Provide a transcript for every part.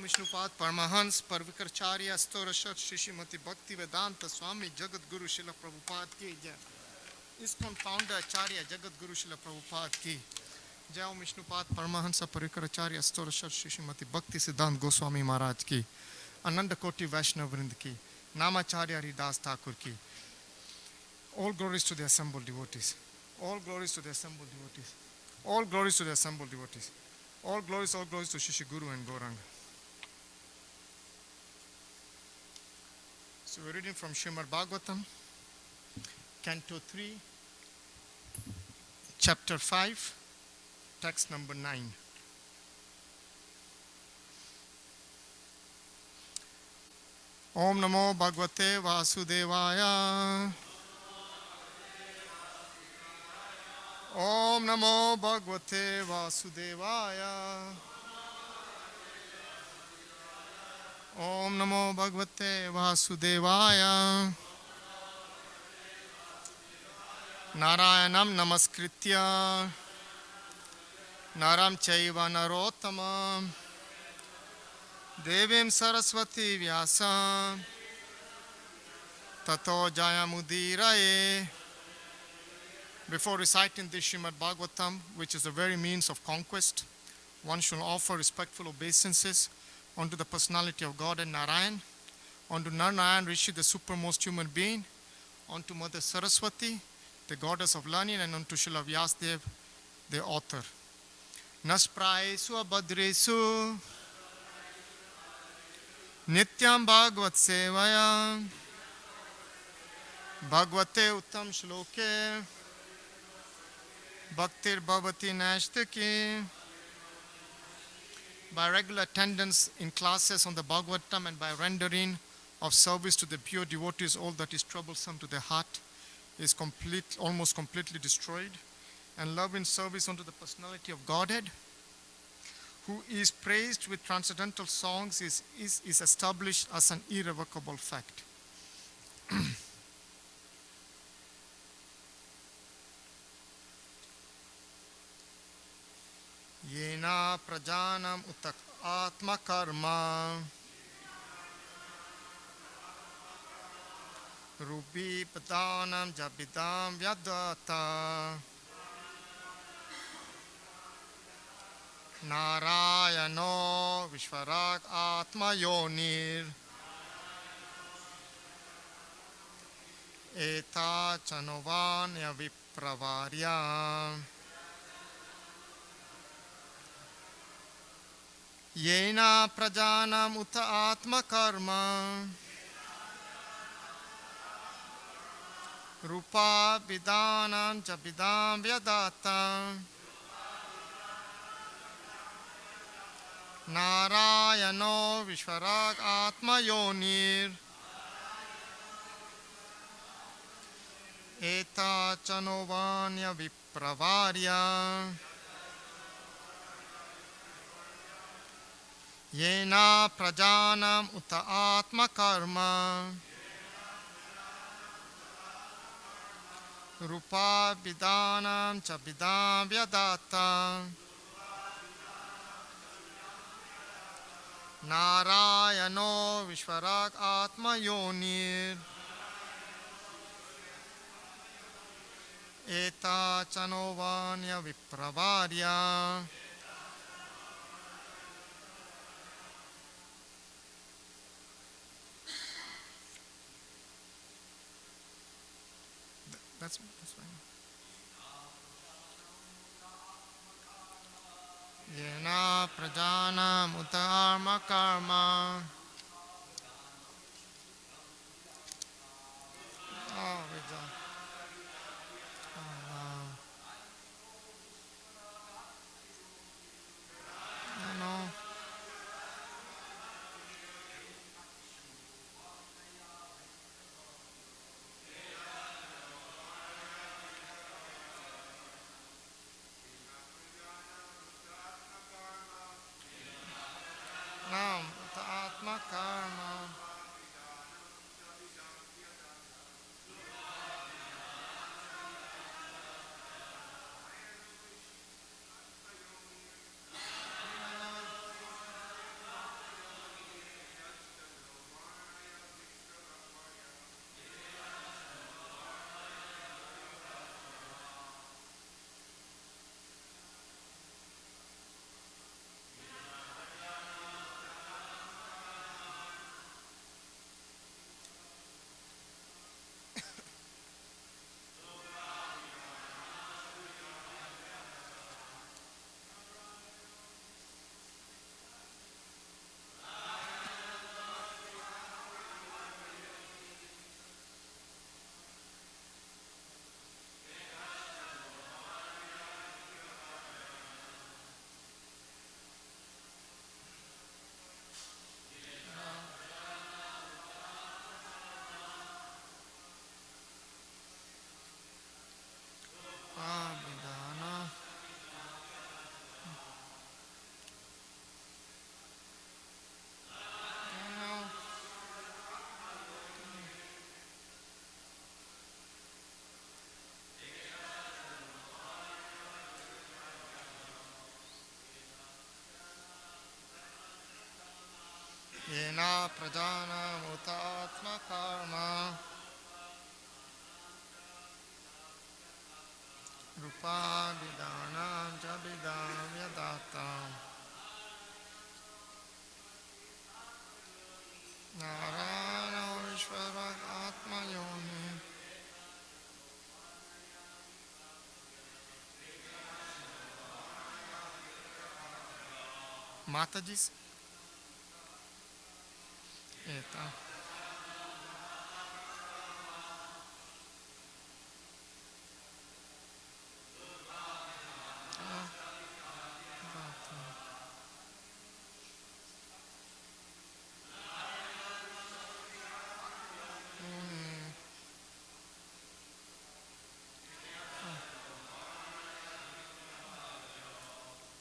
Vishnupad Paramahansa Parvikaracharya Storashat Shishimati Bhakti Vedanta Swami Jagat Guru Srila Prabhupada ki jai. ISKCON founder Acharya Jagat Guru Srila Prabhupada ki jai. Om Vishnupad Paramahansa Parvikaracharya Storashat Shishimati Bhakti Siddhant Goswami Maharaj ki, Ananda Koti Vaishnav Vrind ki, Namacharya Haridas Thakur ki. All glories to the assembled devotees. All glories to the assembled devotees. All glories to the assembled devotees. All glories to Shishi Guru and Gauranga. So we're reading from Srimad Bhagavatam, Canto 3, Chapter 5, text number 9. Om Namo Bhagavate Vasudevaya. Om Namo Bhagavate Vasudevaya. Om Namo Bhagavate Vasudevaya. Narayanam Namaskritya Naram Chaiva Narottamam Devim Saraswati Vyasa Tato Jayamudiraye. Before reciting this Srimad Bhagavatam, which is the very means of conquest, one should offer respectful obeisances unto the personality of God and Narayan, unto Narayan Rishi, the supermost human being, unto Mother Saraswati, the goddess of learning, and unto Srila Vyasdev, the author. Naspraesu abhadresu Nityam Bhagavat Sevaya Bhagavate Uttam Shloke Bhaktir Bhavati Nashtaki. By regular attendance in classes on the Bhagavatam and by rendering of service to the pure devotees, all that is troublesome to the heart is almost completely destroyed. And love in service unto the personality of Godhead, who is praised with transcendental songs, is established as an irrevocable fact. Yena prajanam utak atma karma rupi padanam jabidam vyadata narayano vishvarak atma yonir eta chanovanya vipravarya. Yena prajanam uta atma karma rupa bidanam jabidam vyadata narayano vishvarak atma yonir eta chanovanya vipravarya. Yena prajanam uta atma karma rupa bidanam chabidam vyadata narayano vishvarak atma yonir eta chanovanya vipravarya. That's fine. Yena prajana mutarma karma. Oh, Vijay. Oh, wow. No. Nam atma karma. Yena pradana mutatma karma rupa vidana jabidam yadatam narayana vishvara atma yoni Mataji's Eta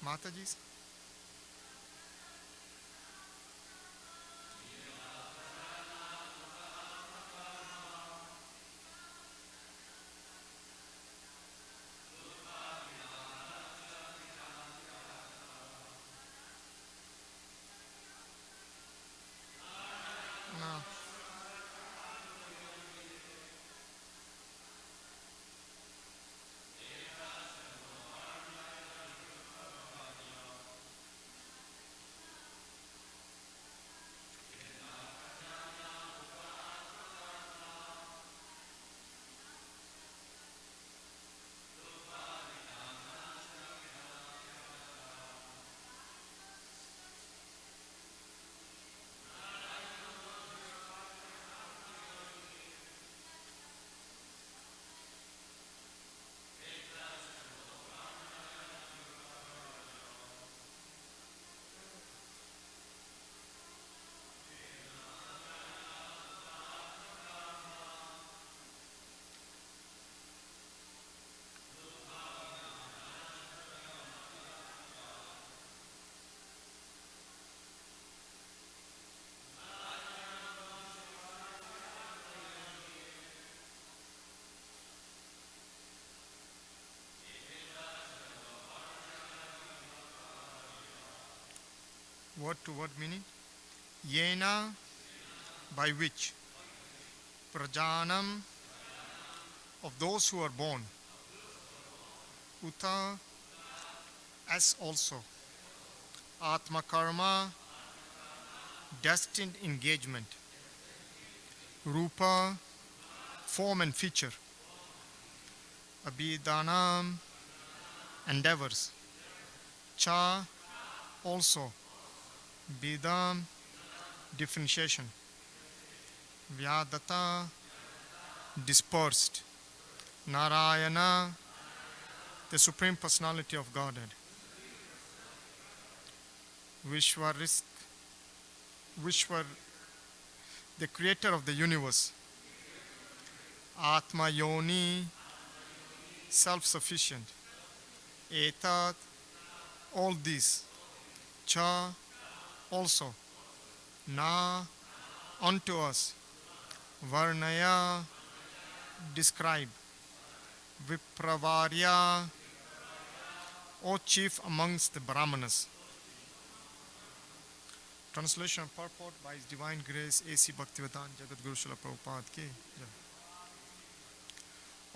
Mataji's No. Word to word meaning? Yena, by which? Prajanam, of those who are born. Uta, as also. Atma karma, destined engagement. Rupa, form and feature. Abhidanam, endeavors. Cha, also. Bidam, differentiation. Vyadata, dispersed. Narayana, the Supreme Personality of Godhead. Vishwar, the creator of the universe. Atma Yoni, self-sufficient. Etat, all these. Cha, also. Na, unto us. Varnaya, describe. Vipravarya, O chief amongst the Brahmanas. Translation and purport by His Divine Grace A.C. Bhaktivedanta Jagadguru Srila Prabhupada ki jai.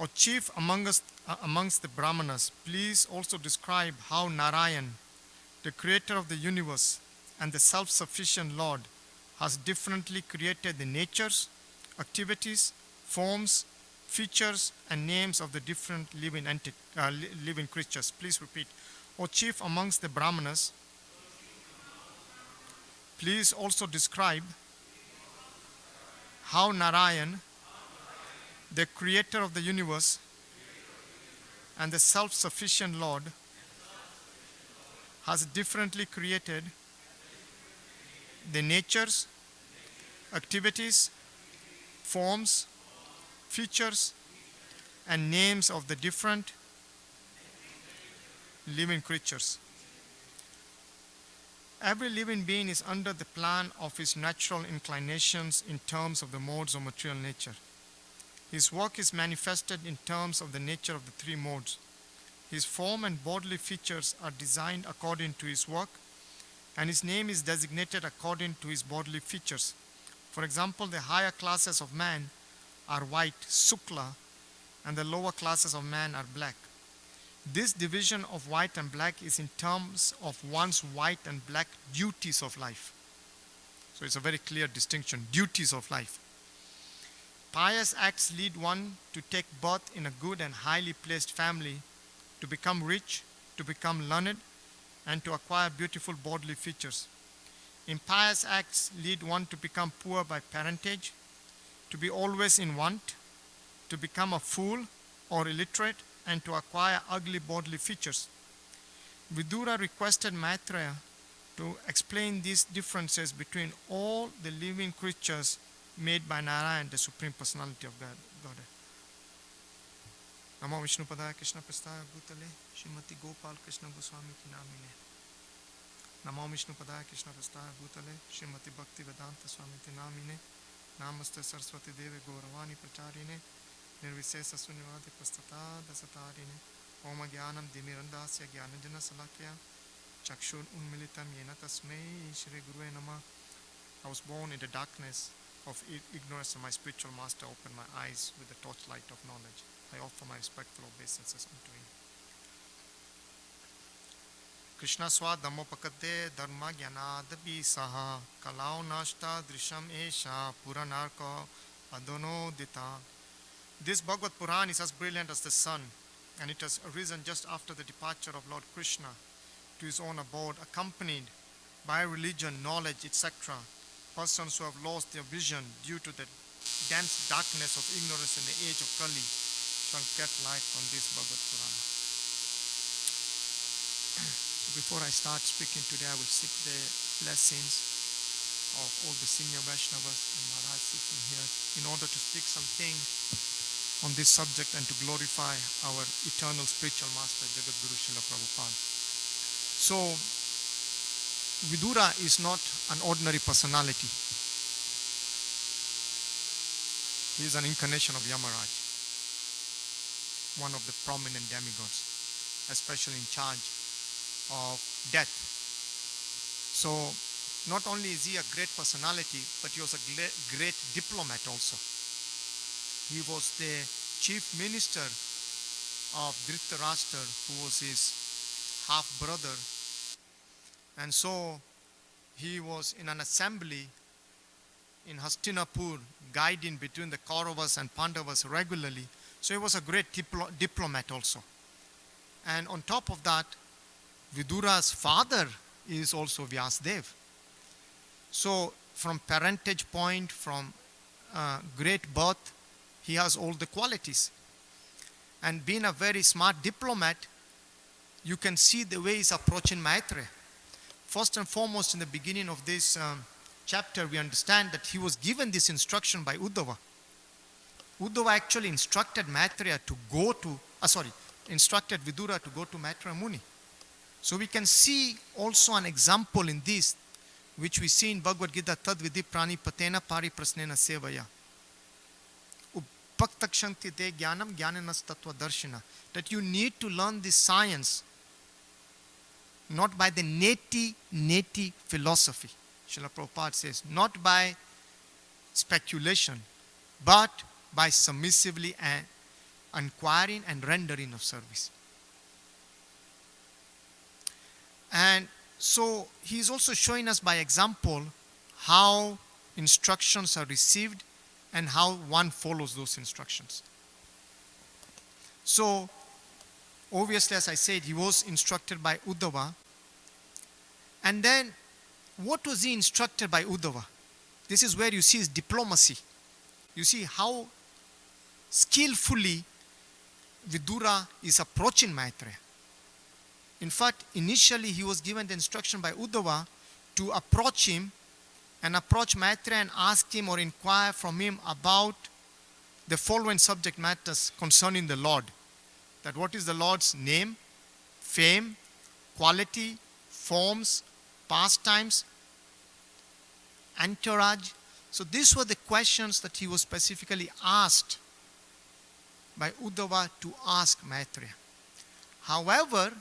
O chief amongst the Brahmanas, please also describe how Narayan, the creator of the universe and the self-sufficient Lord, has differently created the natures, activities, forms, features, and names of the different living creatures. Please repeat. O chief amongst the Brahmanas, please also describe how Narayan, the creator of the universe and the self-sufficient Lord, has differently created the natures, activities, forms, features, and names of the different living creatures. Every living being is under the plan of his natural inclinations in terms of the modes of material nature. His work is manifested in terms of the nature of the three modes. His form and bodily features are designed according to his work, and his name is designated according to his bodily features. For example, the higher classes of man are white, Sukla, and the lower classes of man are black. This division of white and black is in terms of one's white and black duties of life. So it's a very clear distinction, duties of life. Pious acts lead one to take birth in a good and highly placed family, to become rich, to become learned, and to acquire beautiful bodily features. Impious acts lead one to become poor by parentage, to be always in want, to become a fool or illiterate, and to acquire ugly bodily features. Vidura requested Maitreya to explain these differences between all the living creatures made by Narayan, the Supreme Personality of Godhead. Namo Vishnu Padaya Krishna Prasthaya Bhutale Srimati Gopal Krishna Goswami ki namine. Namo Vishnu Padaya Krishna Prasthaya Bhutale Srimati Bhakti Vedanta Swami ki namine. Namaste Saraswati Deve Gauravani Pracharine Nirvisesa Sunyavadi Pastata Dasatarine Om Gyanam Dimirandasya Gyananjana Salakya Chakshur Unmilitam Yena Tasmei Shri Gurue Namah. I was born in the darkness of ignorance, and my spiritual master opened my eyes with the torchlight of knowledge. I offer my respectful obeisances unto him. Krishna Swa Dhammopakade Dharma Gyanadabi Saha Kalao Nashta Drisham Esha Puranarko Adono Dita. This Bhagavad Puran is as brilliant as the sun, and it has arisen just after the departure of Lord Krishna to his own abode, accompanied by religion, knowledge, etc. Persons who have lost their vision due to the dense darkness of ignorance in the age of Kali shall get light from this Bhagavad Purana. So before I start speaking today, I will seek the blessings of all the senior Vaishnavas and Maharaj sitting here in order to speak something on this subject and to glorify our eternal spiritual master, Jagadguru Srila Prabhupada. So, Vidura is not an ordinary personality. He is an incarnation of Yamaraj, one of the prominent demigods, especially in charge of death. So, not only is he a great personality, but he was a great diplomat also. He was the chief minister of Dhritarashtra, who was his half-brother. And so he was in an assembly in Hastinapur, guiding between the Kauravas and Pandavas regularly. So he was a great diplomat also. And on top of that, Vidura's father is also Vyasdev. So from parentage point, from great birth, he has all the qualities. And being a very smart diplomat, you can see the way he's approaching Maitreya. First and foremost, in the beginning of this chapter, we understand that he was given this instruction by Uddhava. Uddhava actually instructed Maitreya to go to, instructed Vidura to go to Maitreya Muni. So we can see also an example in this, which we see in Bhagavad Gita, Tad Vidhi Prani Patena Pari Prasnena Sevaya. Upaktakshanti te jnanam jnanenas tattva darshina. That you need to learn this science not by the neti philosophy, Srila Prabhupada says, not by speculation, but by submissively inquiring and rendering of service. And so he is also showing us by example how instructions are received and how one follows those instructions. So obviously, as I said, he was instructed by Uddhava. And then, what was he instructed by Uddhava? This is where you see his diplomacy. You see how skillfully Vidura is approaching Maitreya. In fact, initially he was given the instruction by Uddhava to approach him and approach Maitreya and ask him or inquire from him about the following subject matters concerning the Lord. That what is the Lord's name, fame, quality, forms, pastimes, entourage. So these were the questions that he was specifically asked by Uddhava to ask Maitreya. However,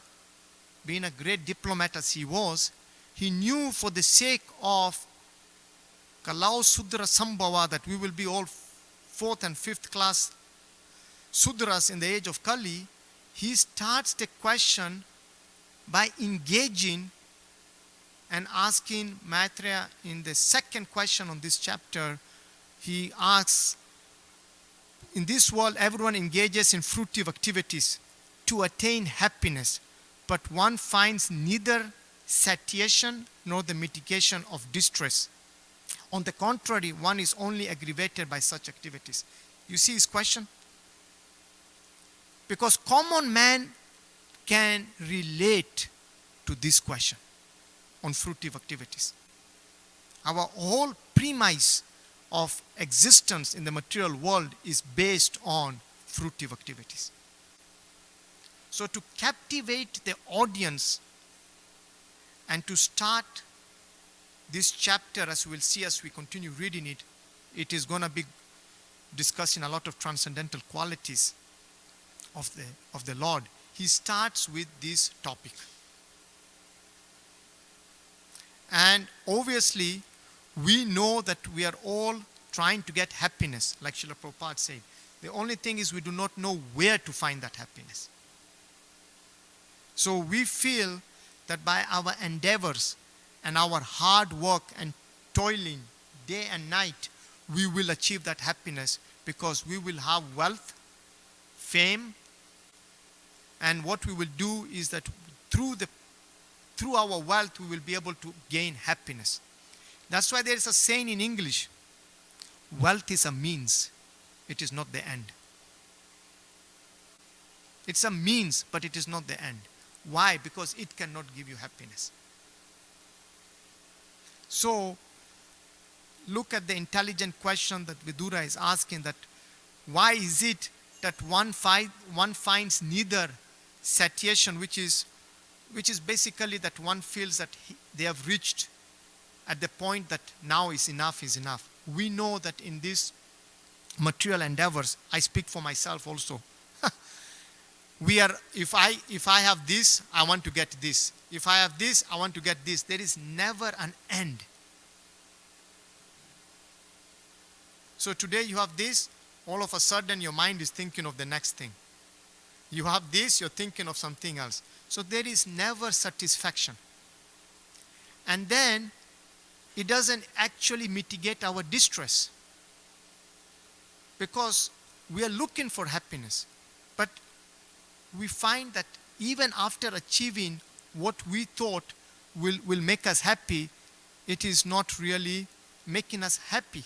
being a great diplomat as he was, he knew for the sake of Kalau Sudra Sambhava, that we will be all fourth and fifth class Sudras in the age of Kali, he starts the question by engaging and asking Maitreya in the second question on this chapter. He asks, in this world everyone engages in fruitive activities to attain happiness, but one finds neither satiation nor the mitigation of distress. On the contrary, one is only aggravated by such activities. You see his question? Because common man can relate to this question on fruitive activities. Our whole premise of existence in the material world is based on fruitive activities. So to captivate the audience and to start this chapter, as we'll see as we continue reading it, it is going to be discussing a lot of transcendental qualities of the Lord. He starts with this topic. And obviously, we know that we are all trying to get happiness, like Srila Prabhupada said. The only thing is we do not know where to find that happiness. So we feel that by our endeavors and our hard work and toiling day and night, we will achieve that happiness, because we will have wealth, fame, and what we will do is that through our wealth we will be able to gain happiness. That's why there is a saying in English, wealth is a means, it is not the end. It's a means, but it is not the end. Why? Because it cannot give you happiness. So, look at the intelligent question that Vidura is asking, that why is it that one finds neither satiation, which is basically that one feels that they have reached at the point that now is enough is enough. We know that in these material endeavors, I speak for myself also, we are, if I have this, I want to get this. If I have this, I want to get this. There is never an end. So today you have this, all of a sudden your mind is thinking of the next thing. You have this, you're thinking of something else. So there is never satisfaction. And then it doesn't actually mitigate our distress, because we are looking for happiness. But we find that even after achieving what we thought will make us happy, it is not really making us happy.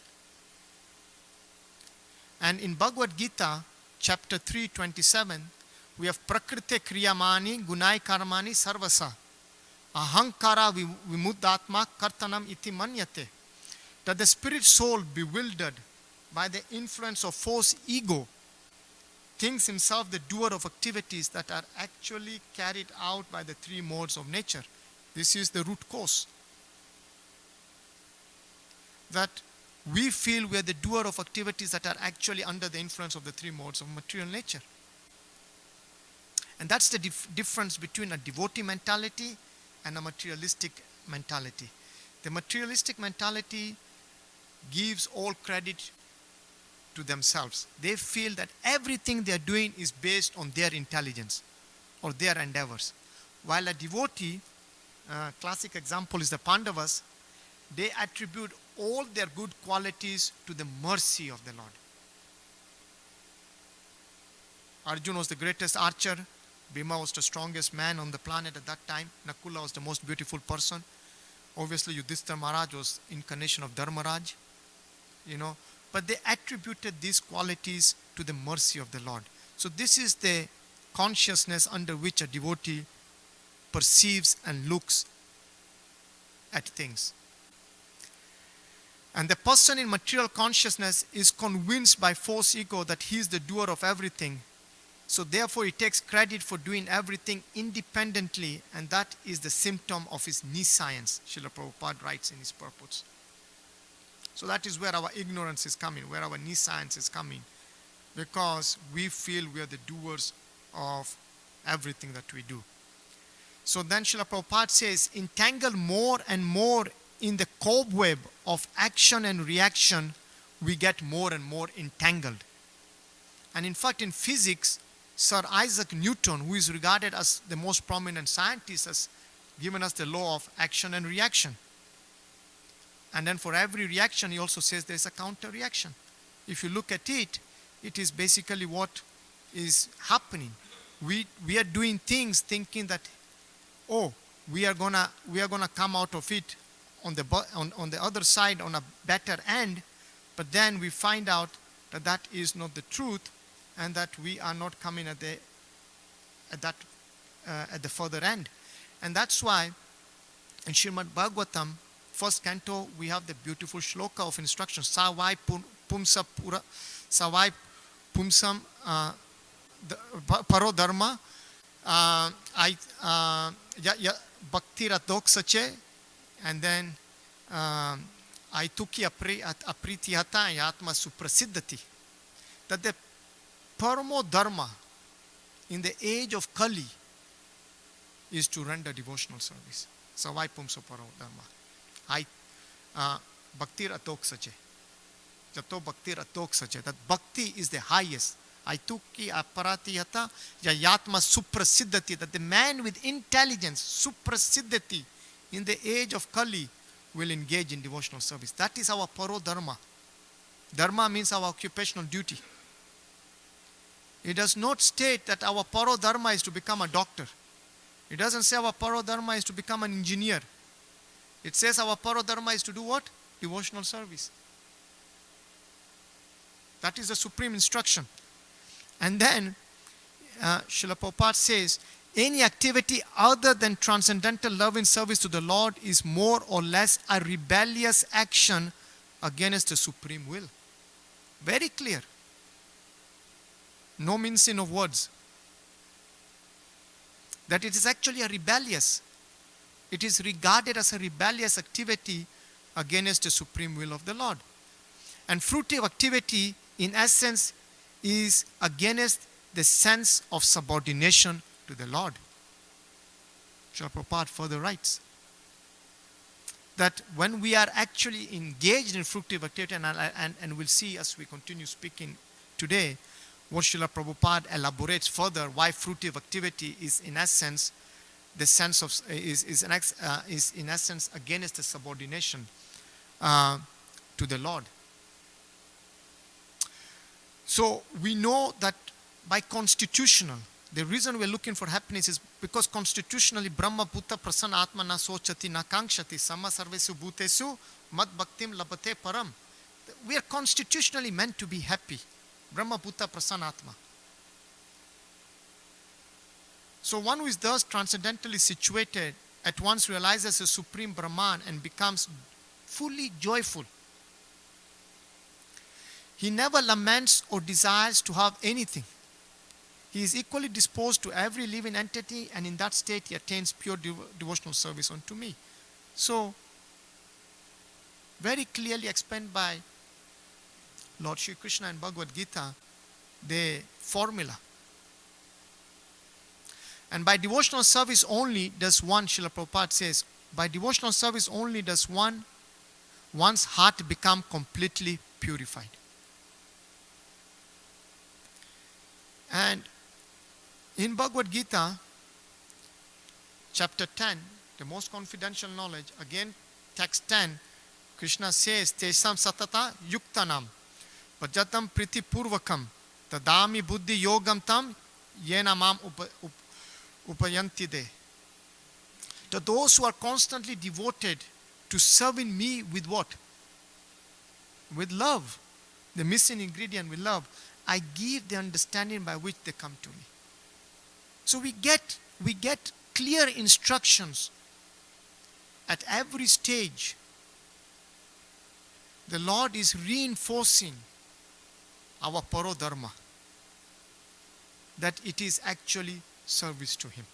And in Bhagavad Gita, chapter 3:27, we have Prakrite Kriyamani Gunai Karmani Sarvasa Ahankara Vimuddatma Kartanam Iti Manyate. That the spirit soul, bewildered by the influence of false ego, thinks himself the doer of activities that are actually carried out by the three modes of nature. This is the root cause. That we feel we are the doer of activities that are actually under the influence of the three modes of material nature. And that's the difference between a devotee mentality and a materialistic mentality. The materialistic mentality gives all credit to themselves. They feel that everything they are doing is based on their intelligence or their endeavors. While a devotee, classic example is the Pandavas, they attribute all their good qualities to the mercy of the Lord. Arjuna was the greatest archer. Bhima was the strongest man on the planet at that time. Nakula was the most beautiful person. Obviously, Yudhishthira Maharaj was incarnation of Dharmaraj. But they attributed these qualities to the mercy of the Lord. So this is the consciousness under which a devotee perceives and looks at things. And the person in material consciousness is convinced by false ego that he is the doer of everything. So therefore he takes credit for doing everything independently, and that is the symptom of his nescience, Srila Prabhupada writes in his purports. So that is where our ignorance is coming, where our nescience is coming, because we feel we are the doers of everything that we do. So then Srila Prabhupada says, entangle more and more in the cobweb of action and reaction, we get more and more entangled. And in fact, in physics, Sir Isaac Newton, who is regarded as the most prominent scientist, has given us the law of action and reaction. And then for every reaction, he also says there is a counter reaction. If you look at it, it is basically what is happening. We are doing things thinking that, oh, we are gonna come out of it on the other side on a better end, but then we find out that that is not the truth, and that we are not coming at the further end. And that's why in Srimad Bhagavatam, first canto, we have the beautiful shloka of instruction. Savai pumsam paro dharma bhakti ratoksache, and then aituki apritihata yatma suprasiddhati. That the paramo dharma in the age of Kali is to render devotional service. Savai pumsa paro dharma. Bhakti ratoksache. Jato bhakti ratoksache. That bhakti is the highest. Aituki aparatiyata yatma suprasiddhati. That the man with intelligence, suprasiddhati, in the age of Kali will engage in devotional service. That is our paro dharma. Dharma means our occupational duty. It does not state that our paro dharma is to become a doctor. It doesn't say our paro dharma is to become an engineer. It says our paro dharma is to do what? Devotional service. That is the supreme instruction. And then Srila Prabhupada says, any activity other than transcendental love and service to the Lord is more or less a rebellious action against the supreme will. Very clear. No mincing of words. That it is actually a rebellious. It is regarded as a rebellious activity against the supreme will of the Lord. And fruitive activity, in essence, is against the sense of subordination to the Lord. Srila Prabhupada further writes that when we are actually engaged in fruitive activity, and we'll see as we continue speaking today, what Srila Prabhupada elaborates further, why fruitive activity is in essence the sense of is in essence against the subordination to the Lord. So we know that by constitutional, the reason we're looking for happiness is because constitutionally Brahma Bhuta Prasanna Atma na sochati na kankshati sama sarvesu bhutesu mad bhaktim labate param. We are constitutionally meant to be happy. Brahma Bhuta Prasanna Atma. So one who is thus transcendentally situated at once realizes the supreme Brahman and becomes fully joyful. He never laments or desires to have anything. He is equally disposed to every living entity, and in that state he attains pure devotional service unto me. So, very clearly explained by Lord Shri Krishna in Bhagavad Gita, the formula. And by devotional service only does one, Srila Prabhupada says, by devotional service only does one's heart become completely purified. And in Bhagavad Gita, chapter 10, the most confidential knowledge, again, text 10, Krishna says, Tesam satata yuktanam, pajatam priti purvakam, tadami buddhi yogam tam, yena mam upayantide. To those who are constantly devoted to serving me with what? With love. The missing ingredient with love. I give the understanding by which they come to me. So we get clear instructions at every stage. The Lord is reinforcing our paro dharma, that it is actually service to Him.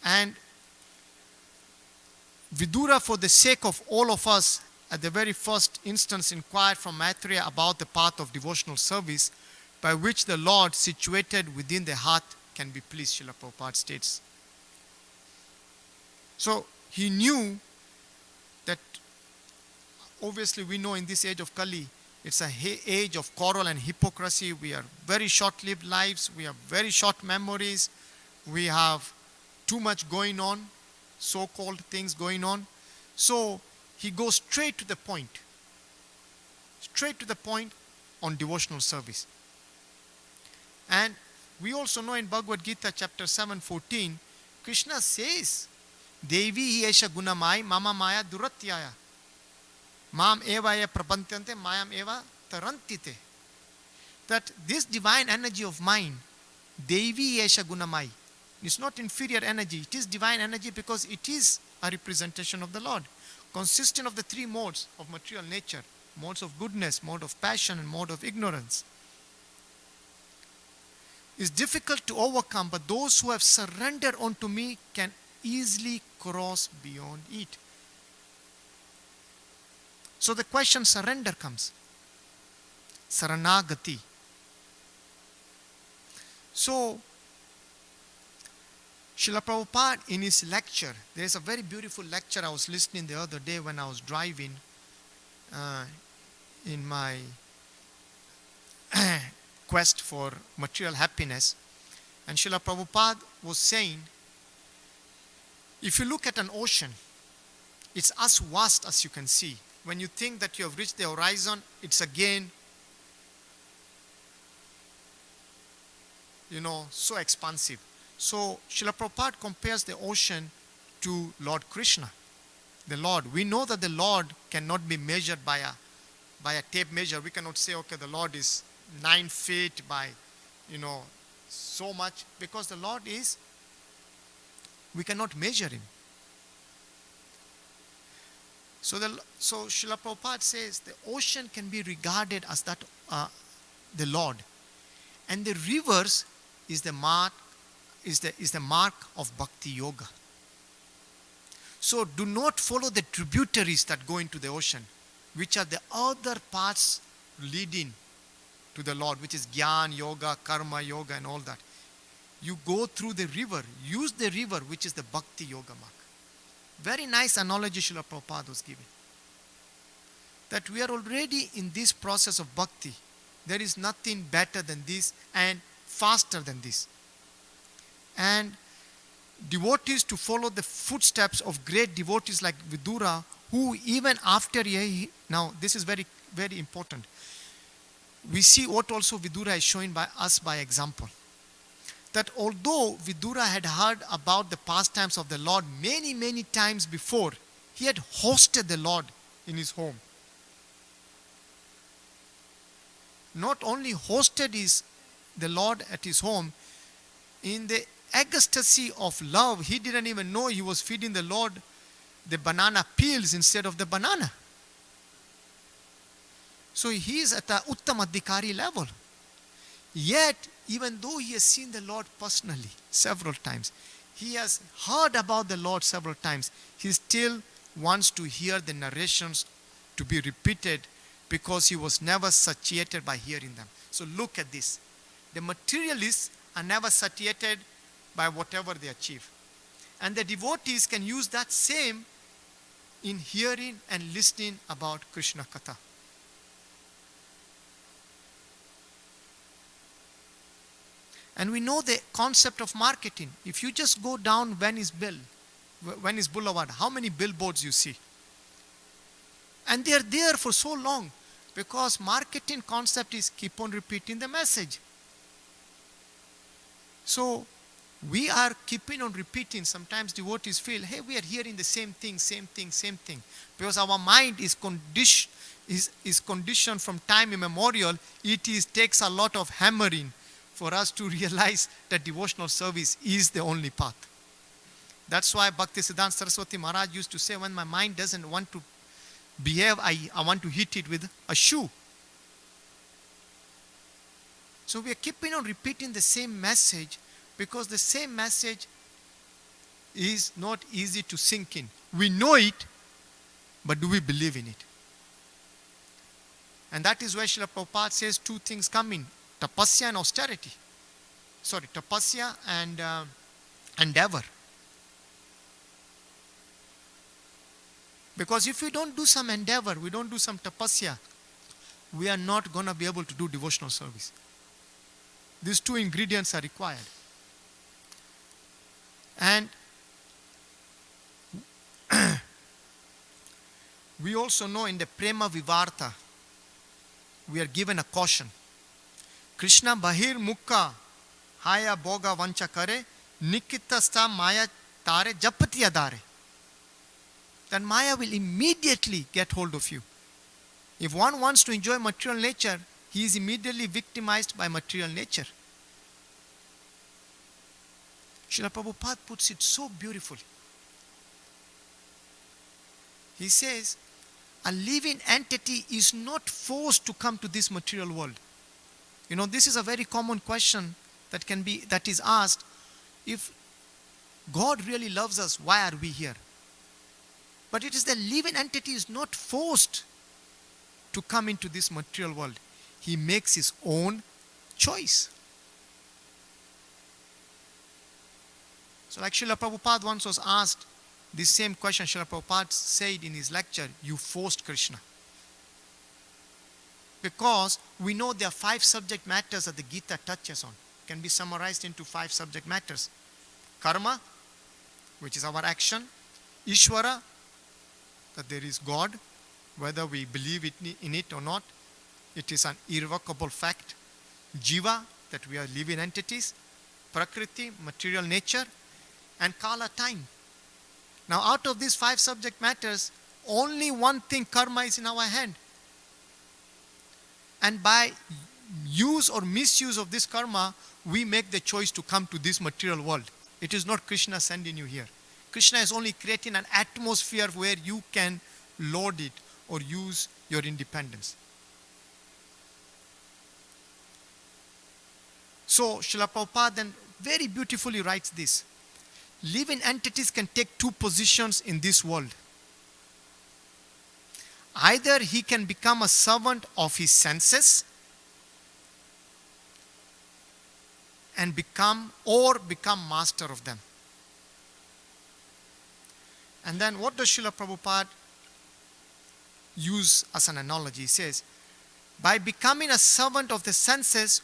And Vidura, for the sake of all of us, at the very first instance inquired from Maitreya about the path of devotional service by which the Lord situated within the heart can be pleased, Srila Prabhupada states. So he knew that, obviously we know in this age of Kali, it's a age of quarrel and hypocrisy. We are very short-lived lives. We have very short memories. We have too much going on, so-called things going on. So he goes straight to the point on devotional service. And we also know in Bhagavad Gita chapter 7:14, Krishna says, Devi Esha Gunamai Mama Maya Duratyaya Mam Eva Eva Prapantyante Mayam Eva Tarantite. That this divine energy of mine, Devi Esha Gunamai, is not inferior energy. It is divine energy because it is a representation of the Lord, consisting of the three modes of material nature: modes of goodness, mode of passion, and mode of ignorance. Is difficult to overcome, but those who have surrendered unto me can easily cross beyond it. So the question surrender comes. Saranagati. So Srila Prabhupada in his lecture, there is a very beautiful lecture I was listening the other day when I was driving in my quest for material happiness. And Srila Prabhupada was saying, if you look at an ocean, it's as vast as you can see. When you think that you have reached the horizon, it's again, so expansive. So Srila Prabhupada compares the ocean to Lord Krishna. The Lord. We know that the Lord cannot be measured by a tape measure. We cannot say, okay, the Lord is 9 feet by, so much, because the Lord is, we cannot measure him. So Srila Prabhupada says the ocean can be regarded as that, the Lord, and the rivers is the mark of Bhakti Yoga. So do not follow the tributaries that go into the ocean, which are the other paths leading to the Lord, which is Gyan Yoga, Karma Yoga, and all that. You go through the river, use the river, which is the Bhakti Yoga mark. Very nice analogy Srila Prabhupada was giving. That we are already in this process of bhakti. There is nothing better than this and faster than this. And devotees to follow the footsteps of great devotees like Vidura, who even after now this is very, very important. We see what also Vidura is showing by us by example. That although Vidura had heard about the pastimes of the Lord many, many times before, he had hosted the Lord in his home. Not only hosted the Lord at his home, in the ecstasy of love, he didn't even know he was feeding the Lord the banana peels instead of the banana. So he is at the Uttamadhikari level. Yet, even though he has seen the Lord personally several times, he has heard about the Lord several times, he still wants to hear the narrations to be repeated because he was never satiated by hearing them. So look at this. The materialists are never satiated by whatever they achieve. And the devotees can use that same in hearing and listening about Krishna Katha. And we know the concept of marketing. If you just go down Venice Boulevard, how many billboards you see? And they are there for so long because marketing concept is keep on repeating the message. So we are keeping on repeating. Sometimes devotees feel, hey, we are hearing the same thing. Because our mind is conditioned from time immemorial. Takes a lot of hammering for us to realize that devotional service is the only path. That's why Bhaktisiddhanta Saraswati Maharaj used to say, when my mind doesn't want to behave, I want to hit it with a shoe. So we are keeping on repeating the same message because the same message is not easy to sink in. We know it, but do we believe in it? And that is why Srila Prabhupada says two things come in. Tapasya and austerity. Tapasya and endeavor. Because if we don't do some endeavor, we don't do some tapasya, we are not going to be able to do devotional service. These two ingredients are required. And we also know in the Prema Vivarta, we are given a caution. Krishna bahir mukha haya boga vancha kare nikitasta maya tare japati adare. Then Maya will immediately get hold of you. If one wants to enjoy material nature, he is immediately victimized by material nature. Srila Prabhupada puts it so beautifully. He says, a living entity is not forced to come to this material world. You know, this is a very common question that is asked. If God really loves us, why are we here? But it is the living entity is not forced to come into this material world. He makes his own choice. So like Srila Prabhupada once was asked this same question, Srila Prabhupada said in his lecture, you forced Krishna. Because we know there are 5 subject matters that the Gita touches on. Can be summarized into 5 subject matters. Karma, which is our action. Ishvara, that there is God, whether we believe in it or not. It is an irrevocable fact. Jiva, that we are living entities. Prakriti, material nature. And Kala, time. Now out of these 5 subject matters, only one thing, karma, is in our hand. And by use or misuse of this karma, we make the choice to come to this material world. It is not Krishna sending you here. Krishna is only creating an atmosphere where you can load it or use your independence. So Srila Prabhupada then very beautifully writes this. Living entities can take 2 positions in this world. Either he can become a servant of his senses and become master of them. And then what does Srila Prabhupada use as an analogy? He says, by becoming a servant of the senses,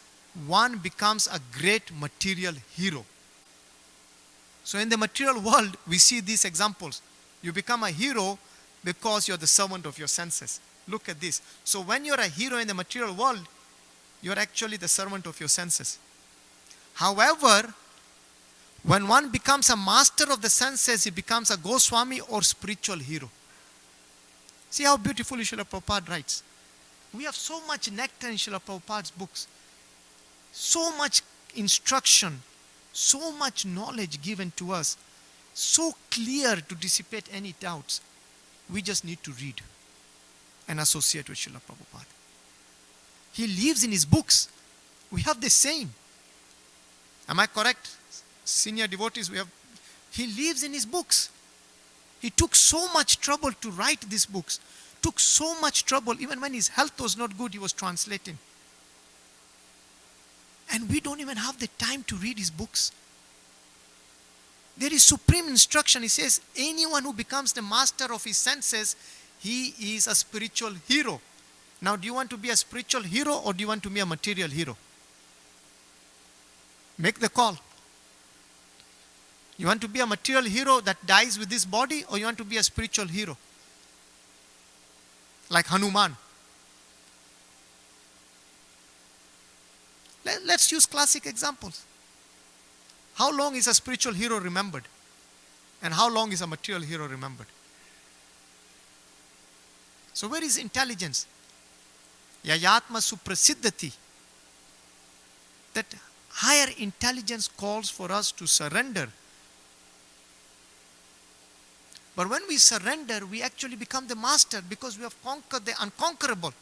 one becomes a great material hero. So in the material world, we see these examples. You become a hero because you're the servant of your senses. Look at this. So when you're a hero in the material world, you're actually the servant of your senses. However, when one becomes a master of the senses, he becomes a Goswami or spiritual hero. See how beautifully Srila Prabhupada writes. We have so much nectar in Srila Prabhupada's books. So much instruction. So much knowledge given to us. So clear to dissipate any doubts. We just need to read and associate with Srila Prabhupada. He lives in his books. We have the same. Am I correct? Senior devotees, he lives in his books. He took so much trouble to write these books. Took so much trouble, even when his health was not good, he was translating. And we don't even have the time to read his books. There is supreme instruction. He says, anyone who becomes the master of his senses, he is a spiritual hero. Now, do you want to be a spiritual hero or do you want to be a material hero? Make the call. You want to be a material hero that dies with this body, or you want to be a spiritual hero? Like Hanuman. Let's use classic examples. How long is a spiritual hero remembered? And how long is a material hero remembered? So where is intelligence? Yayatma suprasiddhati. That higher intelligence calls for us to surrender. But when we surrender, we actually become the master because we have conquered the unconquerable.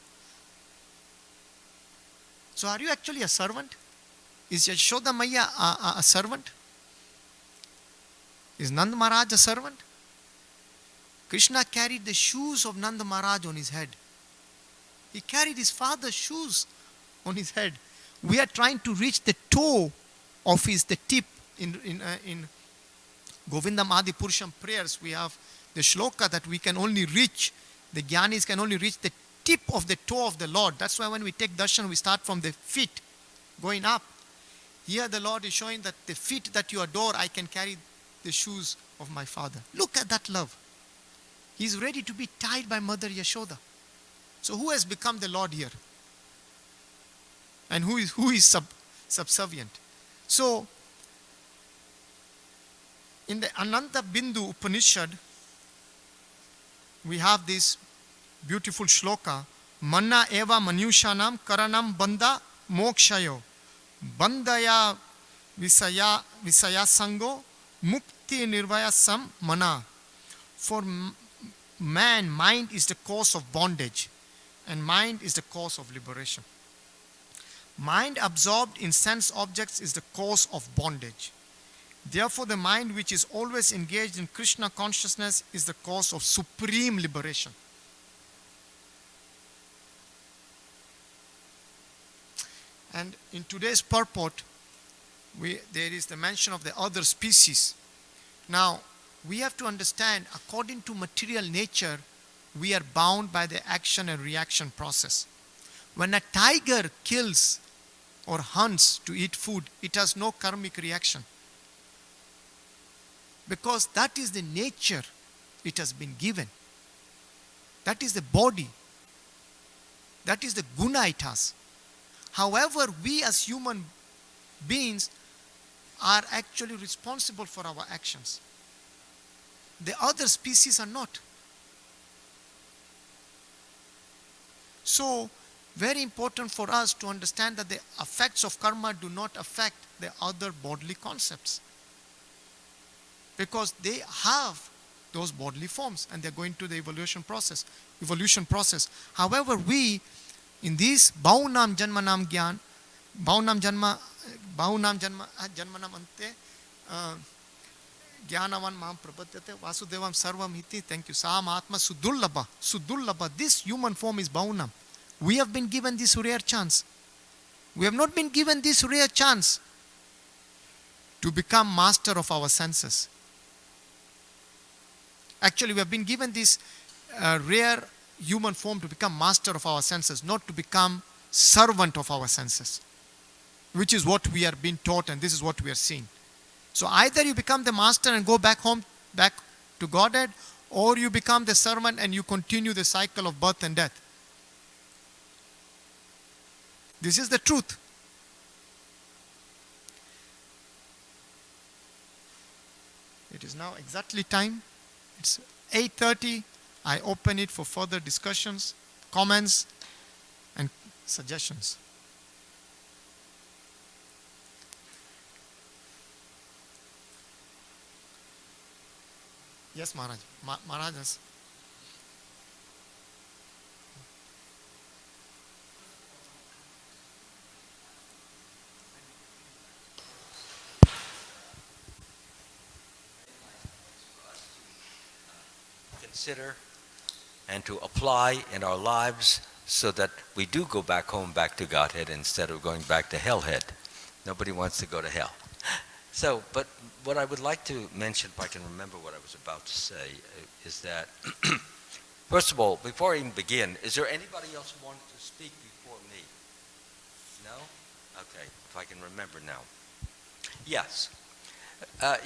So are you actually a servant? Is Yashoda Maya a servant? Is Nand Maharaj a servant? Krishna carried the shoes of Nand Maharaj on his head. He carried his father's shoes on his head. We are trying to reach the toe of the tip in Govindam Adi Purusham prayers. We have the shloka that we can only reach, the Gyanis can only reach the tip of the toe of the Lord. That's why when we take darshan, we start from the feet going up. Here the Lord is showing that the feet that you adore, I can carry the shoes of my Father. Look at that love. He's ready to be tied by Mother Yashoda. So who has become the Lord here? And who is subservient? So, in the Ananta Bindu Upanishad, we have this beautiful shloka, Manna eva manushanam karanam banda mokshayo, bandaya visaya sango, mukti nirvaya sam mana. For man, mind is the cause of bondage, and mind is the cause of liberation. Mind absorbed in sense objects is the cause of bondage. Therefore, the mind which is always engaged in Krishna consciousness is the cause of supreme liberation. And in today's purport, there is the mention of the other species. Now, we have to understand, according to material nature, we are bound by the action and reaction process. When a tiger kills or hunts to eat food, it has no karmic reaction. Because that is the nature it has been given. That is the body. That is the guna it has. However, we as human beings are actually responsible for our actions. The other species are not. So, very important for us to understand that the effects of karma do not affect the other bodily concepts. Because they have those bodily forms and they're going to the evolution process. However, we, in this Bhaunam Janmanam Gyan, Bhaunam Janmanam Ante, Gyanavan Maham Prapadyate, Vasudevam Sarvam Hiti, thank you, Sam Atma Sudullabha. This human form is Bhaunam. We have been given this rare chance. We have not been given this rare chance to become master of our senses. Actually, we have been given this rare human form to become master of our senses, not to become servant of our senses, which is what we are being taught, and this is what we are seeing. So either you become the master and go back home, back to Godhead, or you become the servant and you continue the cycle of birth and death. This is the truth. It is now exactly time. It's 8:30. I open it for further discussions, comments, and suggestions. Yes, Maharaj. Maharajas. Consider and to apply in our lives so that we do go back home, back to Godhead, instead of going back to hellhead. Nobody wants to go to hell. So, but what I would like to mention, if I can remember what I was about to say, is that, first of all, before I even begin, is there anybody else who wanted to speak before me? No? Okay, if I can remember now. Yes.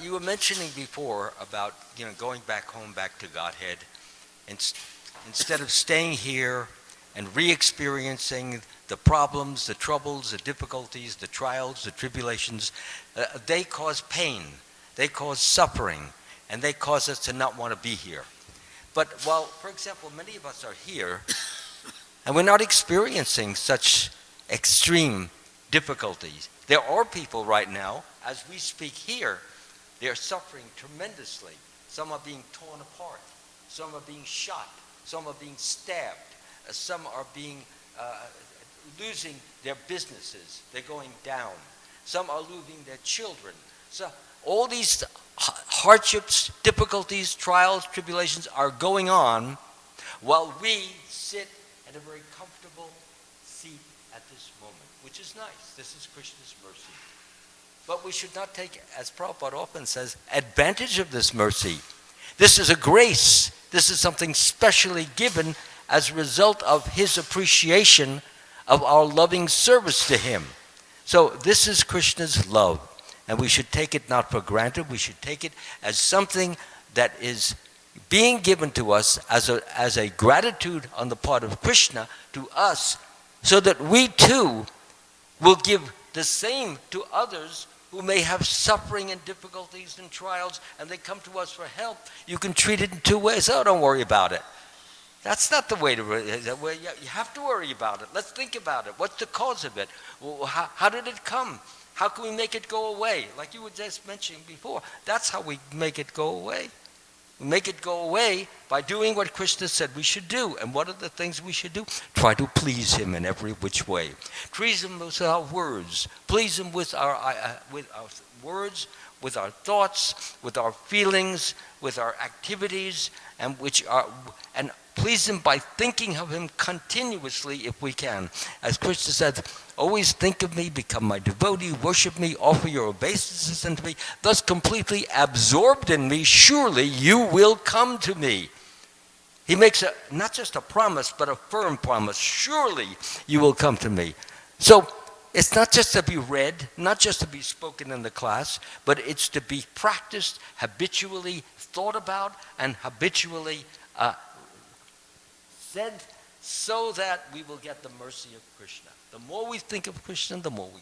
You were mentioning before about going back home, back to Godhead, instead of staying here and re-experiencing the problems, the troubles, the difficulties, the trials, the tribulations. They cause pain, they cause suffering, and they cause us to not want to be here. But while, for example, many of us are here, and we're not experiencing such extreme difficulties, there are people right now, as we speak here, they're suffering tremendously. Some are being torn apart. Some are being shot. Some are being stabbed. Some are being losing their businesses. They're going down. Some are losing their children. So all these hardships, difficulties, trials, tribulations are going on while we sit at a very comfortable seat at this moment, which is nice. This is Krishna's mercy. But we should not take, as Prabhupada often says, advantage of this mercy. This is a grace. This is something specially given as a result of his appreciation of our loving service to him. So this is Krishna's love, and we should take it not for granted. We should take it as something that is being given to us as a gratitude on the part of Krishna to us, so that we too will give the same to others who may have suffering and difficulties and trials, and they come to us for help. You can treat it in two ways. Oh, don't worry about it. That's not the way to. You have to worry about it. Let's think about it. What's the cause of it? Well, how did it come? How can we make it go away? Like you were just mentioning before, that's how we make it go away. We make it go away by doing what Krishna said we should do. And what are the things we should do? Try to please him in every which way. Please him with our words. Please him with our words, with our thoughts, with our feelings, with our activities, and please him by thinking of him continuously if we can. As Krishna said, always think of me, become my devotee, worship me, offer your obeisances unto me, thus completely absorbed in me, surely you will come to me. He makes not just a promise, but a firm promise. Surely you will come to me. So it's not just to be read, not just to be spoken in the class, but it's to be practiced, habitually thought about, and habitually said, so that we will get the mercy of Krishna. The more we think of Krishna, the more we...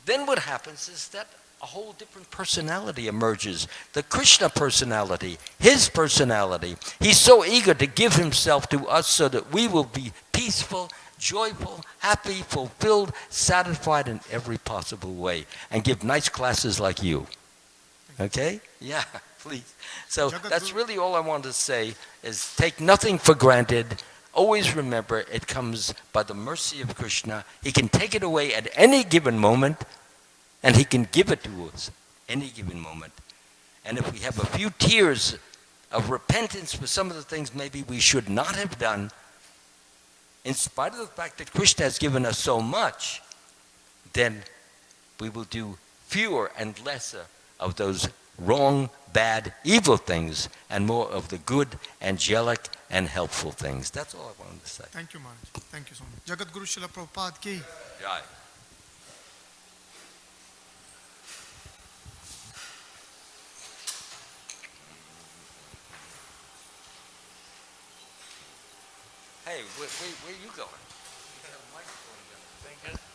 Then what happens is that a whole different personality emerges. The Krishna personality, his personality. He's so eager to give himself to us so that we will be peaceful, joyful, happy, fulfilled, satisfied in every possible way, and give nice classes like you. Okay? Yeah, please. So that's really all I want to say, is take nothing for granted. Always remember, it comes by the mercy of Krishna. He can take it away at any given moment, and he can give it to us any given moment. And if we have a few tears of repentance for some of the things maybe we should not have done, in spite of the fact that Krishna has given us so much, then we will do fewer and lesser of those wrong, bad, evil things, and more of the good, angelic, and helpful things. That's all I wanted to say. Thank you, Maharaj. Thank you so much. Jagat Guru Srila Prabhupada ki. Jai. Hey, where are you going? You got a microphone. Thank you.